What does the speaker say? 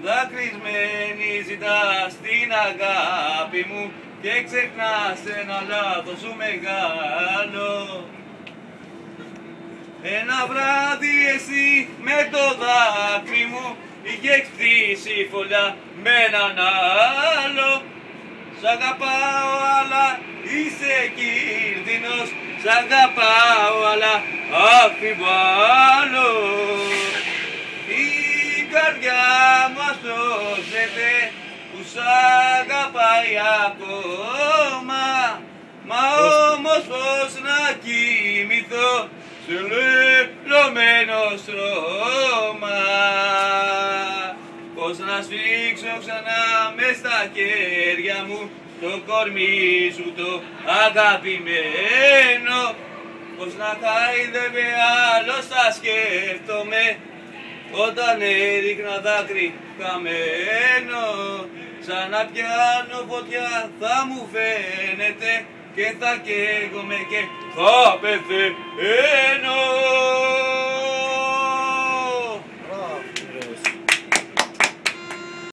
Δάκρυσμένη ζητάς την αγάπη μου και ξεχνάς ένα λάθος σου μεγάλο. Ένα βράδυ εσύ με το δάκρυ μου είχε χτίσει φωλιά με έναν άλλο. Σ' αγαπάω αλλά είσαι κίνδυνος, σ' αγαπάω αλλά αμφιβάλλω. Η καρδιά μου ασώζεται που σ' αγαπάει ακόμα, μα όμως πως να κοιμηθώ σε λερωμένο στρώμα. Πώς να σφίξω ξανά μες στα χέρια μου το κορμί σου το αγαπημένο. Πώς να χάιδευε άλλος θα σκέφτομαι όταν έριχνα δάκρυ χαμένο. Σαν να πιάνω φωτιά θα μου φαίνεται και θα καίγομαι και θα πεθαίνω.